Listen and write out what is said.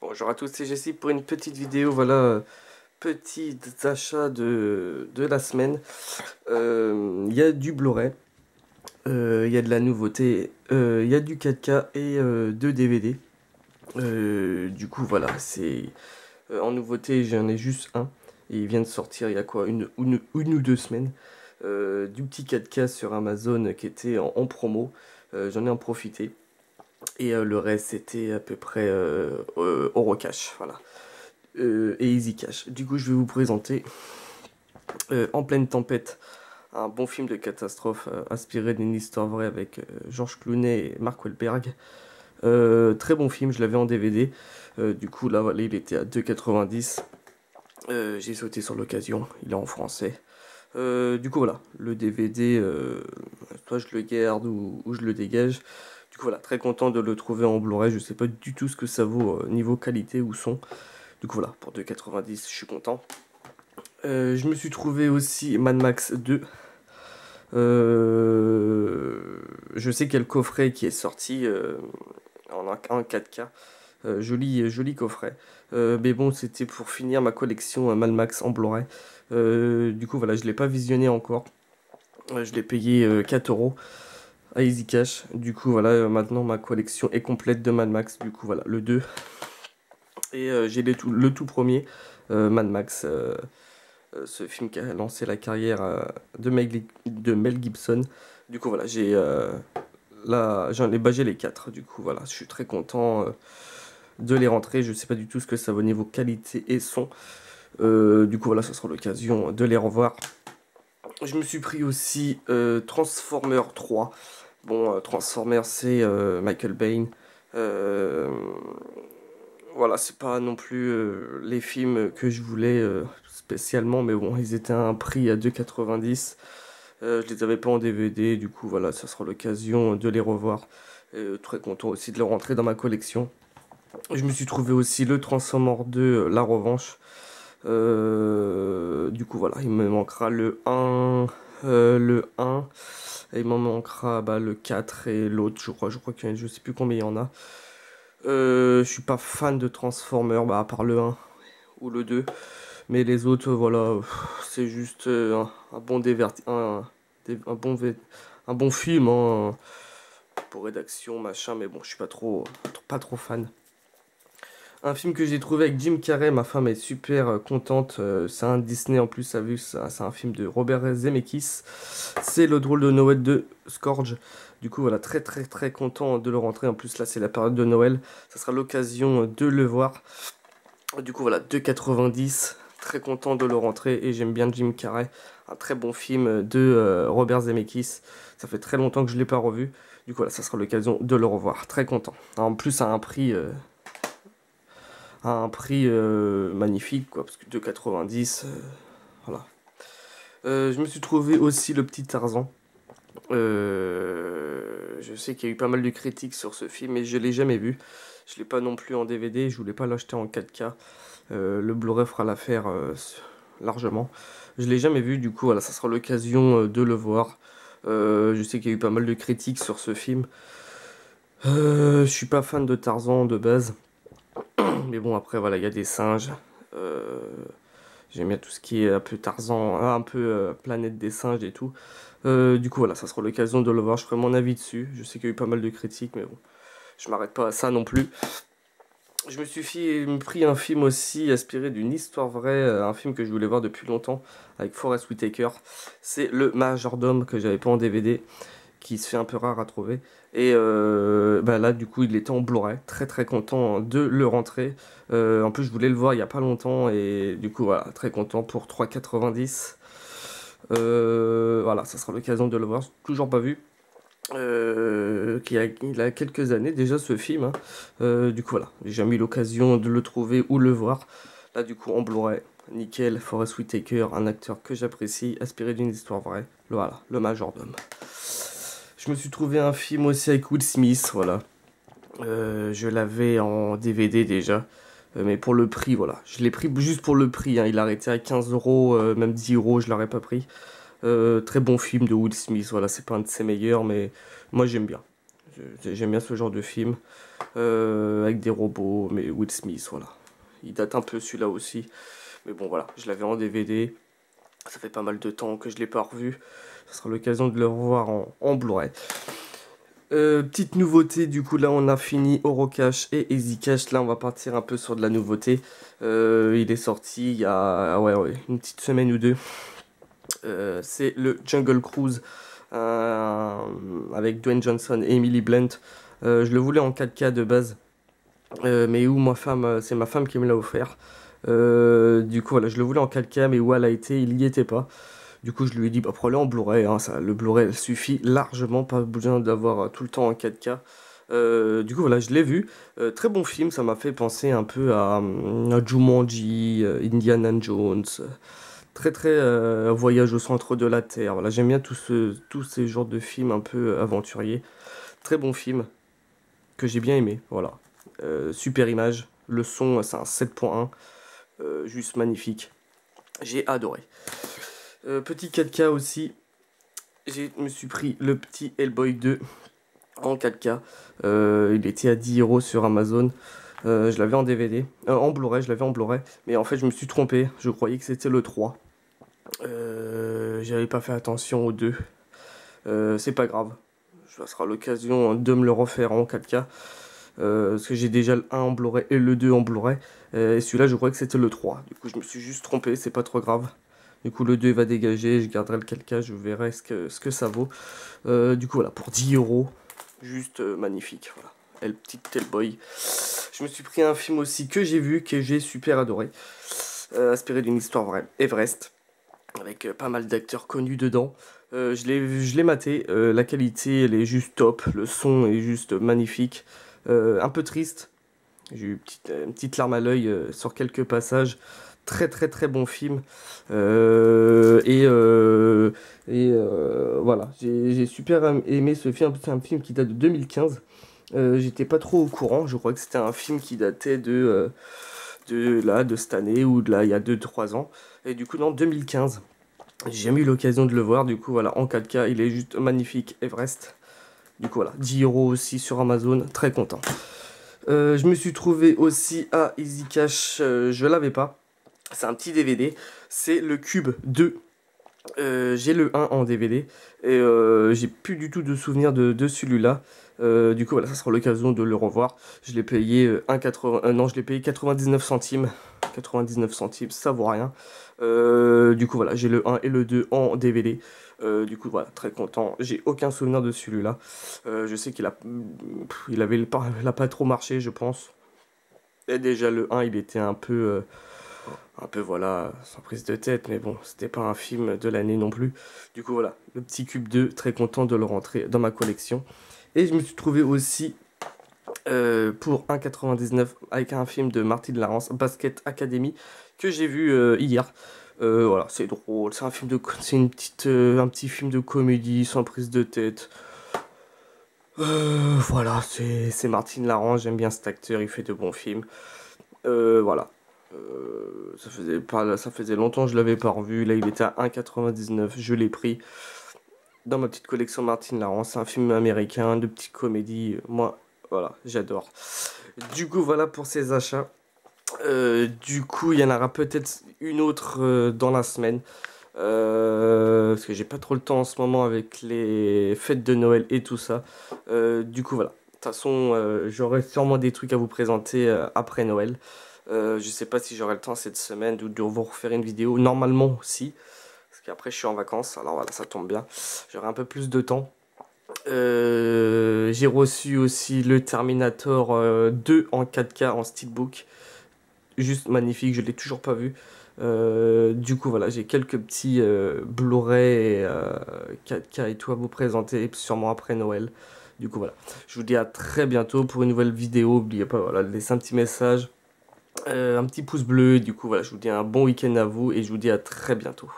Bonjour à tous, c'est Jessie pour une petite vidéo, voilà, petit achat de la semaine. Il y a du Blu-ray, il y a de la nouveauté, il y a du 4K et 2 DVD. Du coup, voilà, c'est en nouveauté, j'en ai juste un. Et il vient de sortir il y a quoi, une ou deux semaines. Du petit 4K sur Amazon qui était en promo. J'en ai en profité. Et le reste, c'était à peu près Eurocash, voilà. Et Easy Cash. Du coup, je vais vous présenter En pleine tempête, un bon film de catastrophe inspiré d'une histoire vraie avec George Clooney et Mark Wahlberg. Très bon film, je l'avais en DVD. Du coup, là, voilà, il était à 2,90. J'ai sauté sur l'occasion, il est en français. Du coup, voilà, le DVD, soit je le garde ou je le dégage. Du coup, voilà, très content de le trouver en Blu-ray. Je sais pas du tout ce que ça vaut niveau qualité ou son. Du coup, voilà, pour 2,90, je suis content. Je me suis trouvé aussi Mad Max 2. Je sais qu'il y a le coffret qui est sorti en 4K. Joli coffret. Mais bon, c'était pour finir ma collection Mad Max en Blu-ray. Du coup, voilà, je ne l'ai pas visionné encore. Je l'ai payé 4 euros à Easy Cash. Du coup, voilà, maintenant ma collection est complète de Mad Max. Du coup, voilà, le 2. Et j'ai le tout premier Mad Max. Ce film qui a lancé la carrière de Mel Gibson. Du coup, voilà, j'ai les 4. Du coup, voilà, je suis très content de les rentrer. Je sais pas du tout ce que ça vaut niveau qualité et son. Du coup, voilà, ça sera l'occasion de les revoir. Je me suis pris aussi Transformers 3. Bon, Transformers, c'est Michael Bay. Voilà, c'est pas non plus les films que je voulais spécialement, mais bon, ils étaient à un prix à 2,90. Je les avais pas en DVD, du coup, voilà, ça sera l'occasion de les revoir. Très content aussi de les rentrer dans ma collection. Je me suis trouvé aussi le Transformers 2, La Revanche. Du coup, voilà, il me manquera le 1, et il m'en manquera le 4 et l'autre, je crois qu'il y en a, je sais plus combien il y en a. Je suis pas fan de Transformers, à part le 1 ou le 2. Mais les autres, voilà, c'est juste un bon un bon film, hein, pour rédaction, machin. Mais bon, je suis pas trop fan. Un film que j'ai trouvé avec Jim Carrey, ma femme est super contente. C'est un Disney en plus, c'est un film de Robert Zemeckis. C'est Le Drôle de Noël de Scourge. Du coup, voilà, très content de le rentrer. En plus, là, c'est la période de Noël. Ça sera l'occasion de le voir. Du coup, voilà, 2,90. Très content de le rentrer et j'aime bien Jim Carrey. Un très bon film de Robert Zemeckis. Ça fait très longtemps que je ne l'ai pas revu. Du coup, voilà, ça sera l'occasion de le revoir. Très content. En plus, à un prix magnifique, quoi, parce que 2,90, voilà. Je me suis trouvé aussi le petit Tarzan. Je sais qu'il y a eu pas mal de critiques sur ce film, mais je l'ai jamais vu. Je l'ai pas non plus en DVD, je voulais pas l'acheter en 4K. Le Blu-ray fera l'affaire largement. Je l'ai jamais vu, du coup, voilà, ça sera l'occasion de le voir. Je sais qu'il y a eu pas mal de critiques sur ce film. Je suis pas fan de Tarzan de base. Mais bon, après, voilà, il y a des singes. Euh, J'aime bien tout ce qui est un peu Tarzan, un peu Planète des singes et tout. Du coup, voilà, ça sera l'occasion de le voir. Je ferai mon avis dessus. Je sais qu'il y a eu pas mal de critiques, mais bon, je m'arrête pas à ça non plus. Je me suis pris un film aussi inspiré d'une histoire vraie, un film que je voulais voir depuis longtemps avec Forest Whitaker. C'est Le Majordome que j'avais pas en DVD, qui se fait un peu rare à trouver. Et là, du coup, il était en Blu-ray. Très content de le rentrer. En plus, je voulais le voir il y a pas longtemps et du coup, voilà, très content pour 3,90. Voilà, ça sera l'occasion de le voir. Toujours pas vu. Il a quelques années déjà ce film, hein. Du coup voilà, j'ai jamais eu l'occasion de le trouver ou le voir. Là du coup en Blu-ray, nickel, Forest Whitaker, un acteur que j'apprécie, inspiré d'une histoire vraie. Voilà, le majordome. Je me suis trouvé un film aussi avec Will Smith, voilà. Je l'avais en DVD déjà. Mais pour le prix, voilà. Je l'ai pris juste pour le prix, hein. Il a arrêté à 15 euros, même 10 euros, je l'aurais pas pris. Très bon film de Will Smith, voilà, c'est pas un de ses meilleurs, mais moi j'aime bien. j'aime bien ce genre de film. Avec des robots, mais Will Smith, voilà. Il date un peu celui-là aussi. Mais bon, voilà, je l'avais en DVD. Ça fait pas mal de temps que je l'ai pas revu. Ce sera l'occasion de le revoir en Blu-ray. Petite nouveauté, du coup là on a fini Orocash et Easy Cash. Là on va partir un peu sur de la nouveauté. Il est sorti il y a une petite semaine ou deux. C'est le Jungle Cruise avec Dwayne Johnson et Emily Blunt. Je le voulais en 4K de base, mais où c'est ma femme qui me l'a offert. Du coup voilà, je le voulais en 4K, mais où elle a été, il y était pas. Du coup, je lui ai dit, bah, prends-le en Blu-ray, hein, le Blu-ray suffit largement, pas besoin d'avoir tout le temps en 4K. Du coup, voilà, je l'ai vu. Très bon film, ça m'a fait penser un peu à Jumanji, Indiana Jones. Très, très voyage au centre de la Terre. Voilà, j'aime bien tous ces genres de films un peu aventuriers. Très bon film, que j'ai bien aimé, voilà. Super image, le son, c'est un 7.1, juste magnifique. J'ai adoré. Petit 4K aussi, je me suis pris le petit Hellboy 2 en 4K. Il était à 10 € sur Amazon. Je l'avais en DVD, en Blu-ray, je l'avais en Blu-ray. Mais en fait, je me suis trompé, je croyais que c'était le 3. J'avais pas fait attention au 2. C'est pas grave, ça sera l'occasion de me le refaire en 4K. Parce que j'ai déjà le 1 en Blu-ray et le 2 en Blu-ray. Et celui-là, je croyais que c'était le 3. Du coup, je me suis juste trompé, c'est pas trop grave. Du coup, le 2 va dégager, je garderai le 4K, je verrai ce que ça vaut. Du coup, voilà, pour 10 €, juste magnifique. Voilà, le petit Hellboy. Je me suis pris un film aussi que j'ai vu, que j'ai super adoré. Inspiré d'une histoire vraie, Everest, avec pas mal d'acteurs connus dedans. Je l'ai maté, la qualité, elle est juste top, le son est juste magnifique. Un peu triste, j'ai eu une petite larme à l'œil sur quelques passages. Très très très bon film. Voilà, j'ai super aimé ce film. C'est un film qui date de 2015. J'étais pas trop au courant. Je crois que c'était un film qui datait de cette année ou de là il y a 2-3 ans. Et du coup, non, 2015. J'ai jamais eu l'occasion de le voir. Du coup, voilà, en 4K, il est juste magnifique. Everest. Du coup, voilà, 10 € aussi sur Amazon. Très content. Je me suis trouvé aussi à Easy Cash. Je l'avais pas. C'est un petit DVD, c'est le Cube 2. J'ai le 1 en DVD et j'ai plus du tout de souvenir de celui-là. Du coup, voilà, ça sera l'occasion de le revoir. Je l'ai payé 1,80, non, je l'ai payé 99 centimes. 99 centimes, ça vaut rien. Du coup, voilà, j'ai le 1 et le 2 en DVD. Du coup, voilà, très content. J'ai aucun souvenir de celui-là. Je sais il a pas trop marché, je pense. Et déjà, le 1, il était un peu voilà, sans prise de tête, mais bon, c'était pas un film de l'année non plus. Du coup, voilà, le petit Cube 2, très content de le rentrer dans ma collection. Et je me suis trouvé aussi pour 1,99 avec un film de Martin Lawrence, Basket Academy, que j'ai vu hier. Voilà, c'est drôle, c'est un petit film de comédie sans prise de tête. Voilà, c'est Martin Lawrence, j'aime bien cet acteur, il fait de bons films. Voilà. Ça faisait longtemps que je l'avais pas revu. Là, il était à 1,99. Je l'ai pris dans ma petite collection Martin Lawrence. C'est un film américain de petite comédie. Moi, voilà, j'adore. Du coup, voilà pour ces achats. Du coup, il y en aura peut-être une autre dans la semaine. Parce que j'ai pas trop le temps en ce moment avec les fêtes de Noël et tout ça. Du coup, voilà. De toute façon, j'aurai sûrement des trucs à vous présenter après Noël. Je sais pas si j'aurai le temps cette semaine de vous refaire une vidéo. Normalement aussi. Parce qu'après je suis en vacances. Alors voilà, ça tombe bien. J'aurai un peu plus de temps. J'ai reçu aussi le Terminator 2 en 4K en steelbook. Juste magnifique, je l'ai toujours pas vu. Du coup voilà, j'ai quelques petits Blu-ray 4K et tout à vous présenter, sûrement après Noël. Du coup voilà, je vous dis à très bientôt pour une nouvelle vidéo. N'oubliez pas voilà, de laisser un petit message, un petit pouce bleu. Du coup voilà, je vous dis un bon week-end à vous et je vous dis à très bientôt.